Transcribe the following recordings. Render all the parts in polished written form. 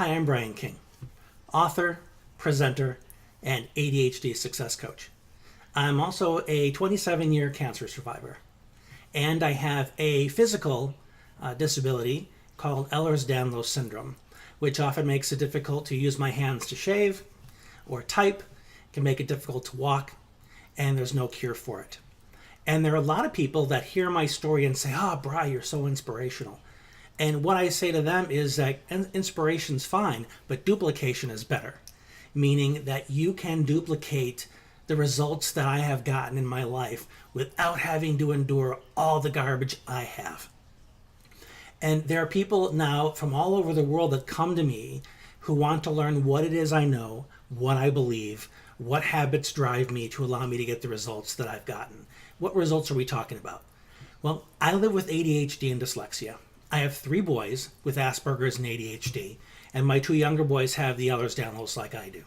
Hi, I'm Brian King, author, presenter, and ADHD success coach. I'm also a 27-year cancer survivor, and I have a physical disability called Ehlers-Danlos syndrome, which often makes it difficult to use my hands to shave or type, can make it difficult to walk, and there's no cure for it. And there are a lot of people that hear my story and say, "Oh, Bri, you're so inspirational." And what I say to them is that inspiration's fine, but duplication is better. Meaning that you can duplicate the results that I have gotten in my life without having to endure all the garbage I have. And there are people now from all over the world that come to me who want to learn what it is I know, what I believe, what habits drive me to allow me to get the results that I've gotten. What results are we talking about? Well, I live with ADHD and dyslexia. I have 3 boys with Asperger's and ADHD, and my 2 younger boys have the Ehlers-Danlos like I do.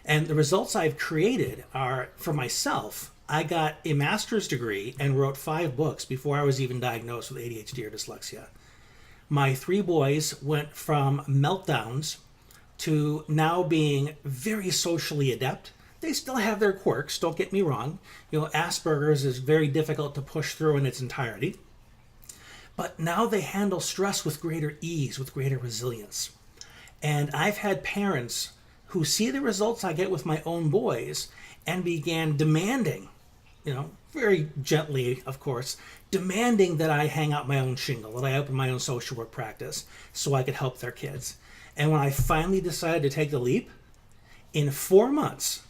And the results I've created are, for myself, I got a master's degree and wrote 5 books before I was even diagnosed with ADHD or dyslexia. My 3 boys went from meltdowns to now being very socially adept. They still have their quirks, don't get me wrong. Asperger's is very difficult to push through in its entirety. But now they handle stress with greater ease, with greater resilience. And I've had parents who see the results I get with my own boys and began demanding, very gently, of course, demanding that I hang out my own shingle, that I open my own social work practice so I could help their kids. And when I finally decided to take the leap, in 4 months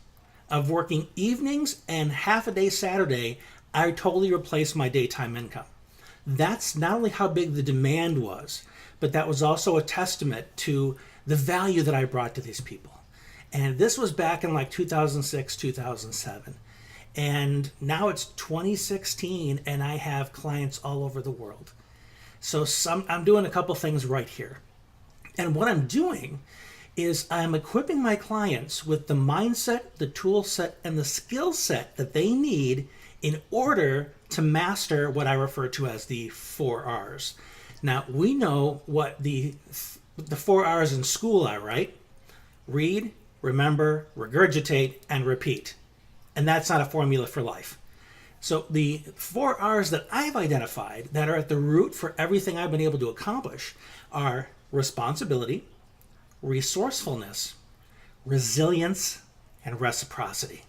of working evenings and half a day Saturday, I totally replaced my daytime income. That's not only how big the demand was, but that was also a testament to the value that I brought to these people. And this was back in like 2006, 2007. And now it's 2016 and I have clients all over the world. So I'm doing a couple things right here. And what I'm doing is I'm equipping my clients with the mindset, the tool set, and the skill set that they need in order to master what I refer to as the 4 R's. Now, we know what the 4 R's in school are, right? Read, remember, regurgitate, and repeat. And that's not a formula for life. So the 4 R's that I've identified that are at the root for everything I've been able to accomplish are responsibility, resourcefulness, resilience, and reciprocity.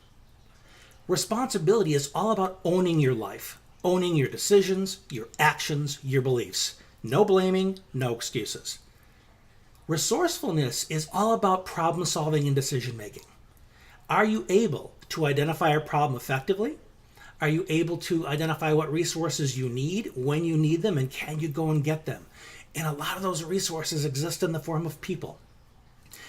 Responsibility is all about owning your life, owning your decisions, your actions, your beliefs. No blaming, no excuses. Resourcefulness is all about problem solving and decision making. Are you able to identify a problem effectively? Are you able to identify what resources you need, when you need them, and can you go and get them? And a lot of those resources exist in the form of people.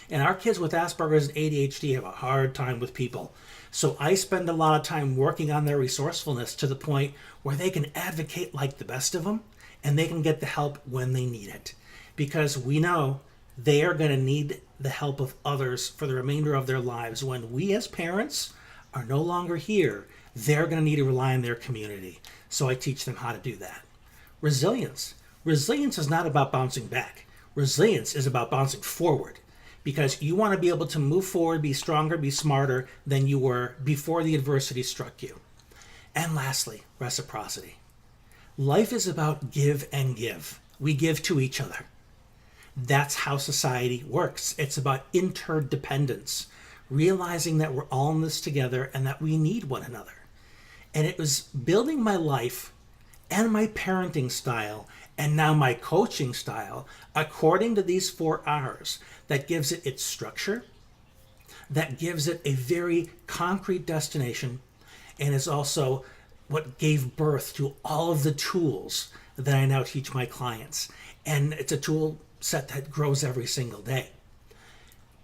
And our kids with Asperger's and ADHD have a hard time with people. So I spend a lot of time working on their resourcefulness to the point where they can advocate like the best of them and they can get the help when they need it. Because we know they are going to need the help of others for the remainder of their lives. When we as parents are no longer here, they're going to need to rely on their community. So I teach them how to do that. Resilience. Resilience is not about bouncing back. Resilience is about bouncing forward. Because you want to be able to move forward, be stronger, be smarter than you were before the adversity struck you. And lastly, reciprocity. Life is about give and give. We give to each other. That's how society works. It's about interdependence, realizing that we're all in this together and that we need one another. And it was building my life and my parenting style and now my coaching style according to these 4 R's that gives it its structure, that gives it a very concrete destination, and is also what gave birth to all of the tools that I now teach my clients. And it's a tool set that grows every single day.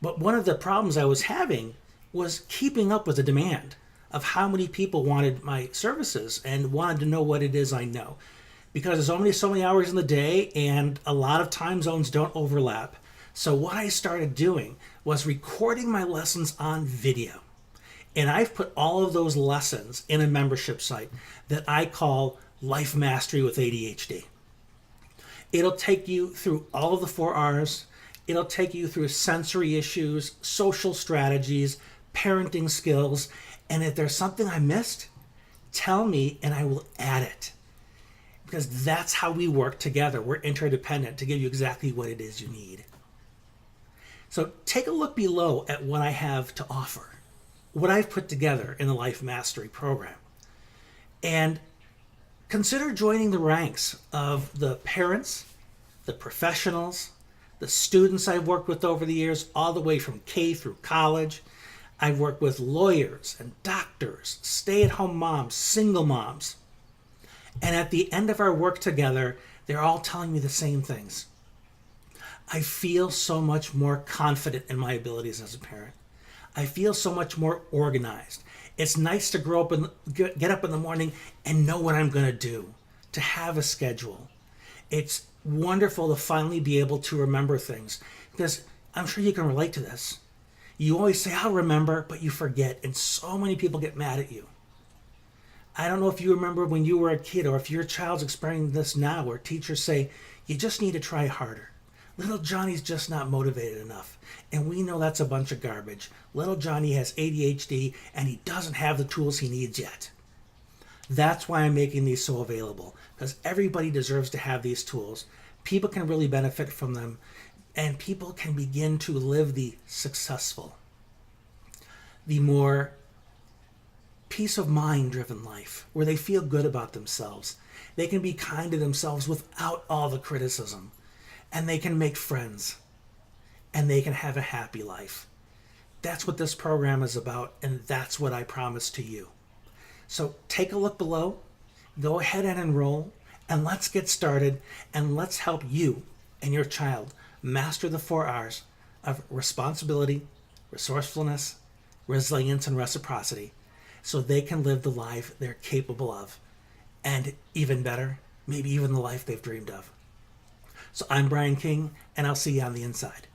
But one of the problems I was having was keeping up with the demand of how many people wanted my services and wanted to know what it is I know. Because there's only so many hours in the day and a lot of time zones don't overlap. So what I started doing was recording my lessons on video. And I've put all of those lessons in a membership site that I call Life Mastery with ADHD. It'll take you through all of the 4 R's It'll take you through sensory issues, social strategies, parenting skills, and if there's something I missed, tell me and I will add it. Because that's how we work together. We're interdependent to give you exactly what it is you need. So take a look below at what I have to offer, what I've put together in the Life Mastery program. And consider joining the ranks of the parents, the professionals, the students I've worked with over the years, all the way from K through college. I've worked with lawyers and doctors, stay-at-home moms, single moms. And at the end of our work together, they're all telling me the same things. I feel so much more confident in my abilities as a parent. I feel so much more organized. It's nice to grow up and get up in the morning and know what I'm going to do, to have a schedule. It's wonderful to finally be able to remember things, because I'm sure you can relate to this. You always say, I'll remember, but you forget, and so many people get mad at you. I don't know if you remember when you were a kid, or if your child's experiencing this now, where teachers say, you just need to try harder. Little Johnny's just not motivated enough. And we know that's a bunch of garbage. Little Johnny has ADHD and he doesn't have the tools he needs yet. That's why I'm making these so available, because everybody deserves to have these tools. People can really benefit from them, and people can begin to live the successful, the more peace of mind driven life, where they feel good about themselves. They can be kind to themselves without all the criticism, and they can make friends, and they can have a happy life. That's what this program is about, and that's what I promise to you. So take a look below, go ahead and enroll, and let's get started, and let's help you and your child master the 4 R's of responsibility, resourcefulness, resilience, and reciprocity, so they can live the life they're capable of, and even better, maybe even the life they've dreamed of. So I'm Brian King, and I'll see you on the inside.